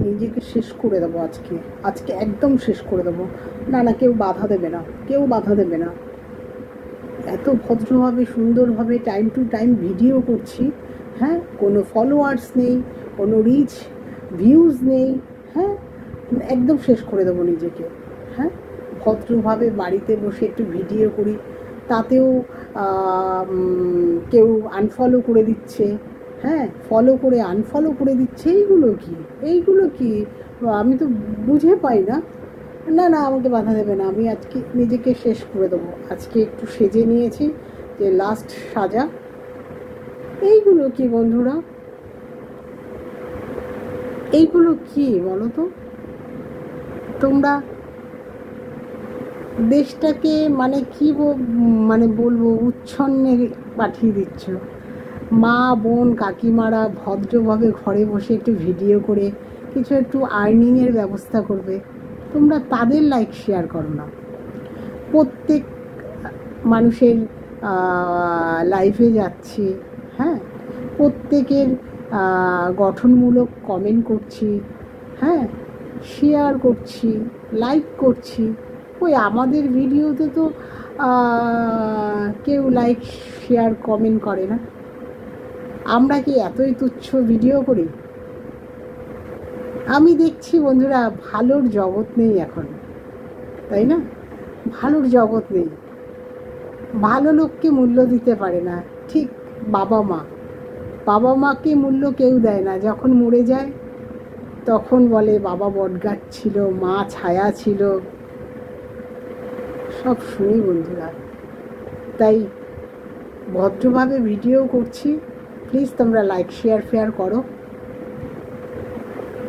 নিজেকে শেষ করে দেবো আজকে, আজকে একদম শেষ করে দেবো। না না, কেউ বাধা দেবে না, কেউ বাধা দেবে না। এত ভদ্রভাবে সুন্দরভাবে টাইম টু টাইম ভিডিও করছি, হ্যাঁ, কোনো ফলোয়ার্স নেই, কোনো রিচ ভিউজ নেই, হ্যাঁ, একদম শেষ করে দেবো নিজেকে। হ্যাঁ, ভদ্রভাবে বাড়িতে বসে একটু ভিডিও করি, তাতেও কেউ আনফলো করে দিচ্ছে, হ্যাঁ, ফলো করে আনফলো করে দিচ্ছে। এইগুলো কি, এইগুলো কি, আমি তো বুঝে পাই না। না না, আমাকে বাধা দেবে না, আমি আজকে নিজেকে শেষ করে দেবো। আজকে একটু সেজে নিয়েছি, যে লাস্ট সাজা। এইগুলো কি বন্ধুরা, এইগুলো কি বলো তো? তোমরা দেশটাকে মানে কি মানে বলবো, উচ্ছন্নে পাঠিয়ে দিচ্ছ। মা বোন কাকিমারা ভদ্রভাবে ঘরে বসে একটু ভিডিও করে কিছু একটু আর্নিংয়ের ব্যবস্থা করবে, তোমরা তাদের লাইক শেয়ার করো না। প্রত্যেক মানুষের লাইফে যাচ্ছি, হ্যাঁ, প্রত্যেকের গঠনমূলক কমেন্ট করছি, হ্যাঁ, শেয়ার করছি, লাইক করছি। ওই আমাদের ভিডিওতে তো কেউ লাইক শেয়ার কমেন্ট করে না। আমরা কি এতই তুচ্ছ ভিডিও করি? আমি দেখছি বন্ধুরা, ভালোর জগৎ নেই এখন, তাই না? ভালোর জগৎ নেই, ভালো লোককে মূল্য দিতে পারে না। ঠিক বাবা মা, বাবা মাকে মূল্য কেউ দেয় না। যখন মরে যায় তখন বলে বাবা বটগাছ ছিল, মা ছায়া ছিল, সব শুনি বন্ধুরা। তাই ভদ্রভাবে ভিডিও করছি, প্লিজ তোমরা লাইক শেয়ার ফেয়ার করো।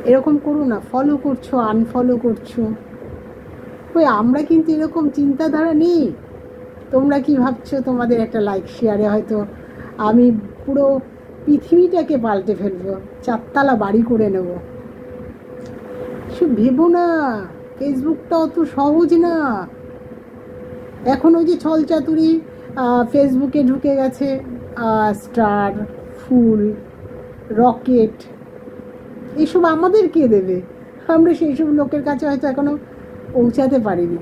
এরকম করো না, ফলো করছো আনফলো করছো। ওই আমরা কিন্তু এরকম চিন্তাধারা নেই। তোমরা কি ভাবছো তোমাদের একটা লাইক শেয়ারে হয়তো আমি পুরো পৃথিবীটাকে পাল্টে ফেলবো, 4 তলা বাড়ি করে নেব? সে ভেবো না, ফেসবুকটা অত সহজ না। এখন ওই যে ছলচাতুরি ফেসবুকে ঢুকে গেছে, স্টার, ফুল, রকেট, এইসব আমাদের কে দেবে? আমরা সেই সব লোকের কাছে হয়তো এখনও পৌঁছাতে পারিনি,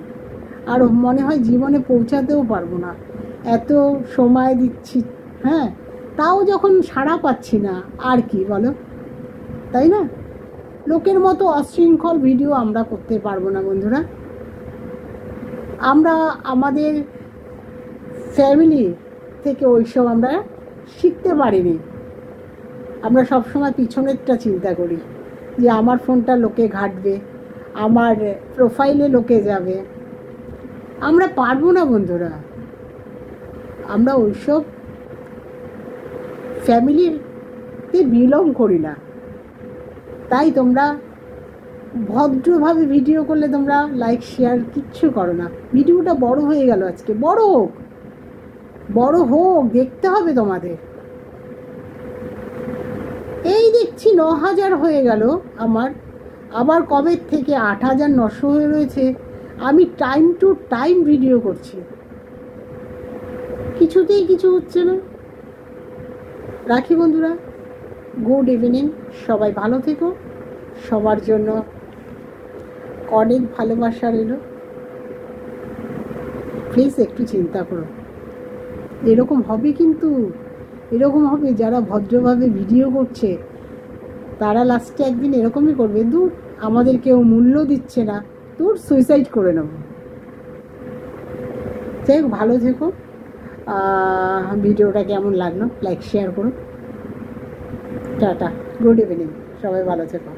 আর মনে হয় জীবনে পৌঁছাতেও পারবো না। এত সময় দিচ্ছি, হ্যাঁ, তাও যখন সাড়া পাচ্ছি না, আর কি বলো, তাই না? লোকের মতো অশৃঙ্খল ভিডিও আমরা করতে পারবো না বন্ধুরা। আমরা আমাদের ফ্যামিলি থেকে ওইসব আমরা শিখতে পারিনি। আমরা সবসময় পিছনেরটা চিন্তা করি, যে আমার ফোনটা লোকে ঘাঁটবে, আমার প্রোফাইলে লোকে যাবে। আমরা পারবো না বন্ধুরা, আমরা ওইসব ফ্যামিলিতে বিলং করি না। তাই তোমরা ভদ্রভাবে ভিডিও করলে তোমরা লাইক শেয়ার কিচ্ছু করো না। ভিডিওটা বড় হয়ে গেল আজকে, বড় হোক, বড় হোক, দেখতে হবে তোমাদের। এই দেখছি 9,000 হয়ে গেল আমার, আবার কবে থেকে 8,900 হয়ে রয়েছে। আমি টাইম টু টাইম ভিডিও করছি, কিছুতেই কিছু হচ্ছে না। রাখি বন্ধুরা, গুড ইভিনিং, সবাই ভালো থেকো, সবার জন্য অনেক ভালোবাসা রইল। প্লিজ একটু চিন্তা করো, এরকম হবে কিন্তু, এরকম হবে। যারা ভদ্রভাবে ভিডিও করছে তারা লাস্টে একদিন এরকমই করবে, দূর আমাদের কেউ মূল্য দিচ্ছে না, দূর সুইসাইড করে নেব। যাই হোক, ভালো থেকো। ভিডিওটা কেমন লাগলো লাইক শেয়ার করো। টাটা, গুড ইভিনিং, সবাই ভালো থেকো।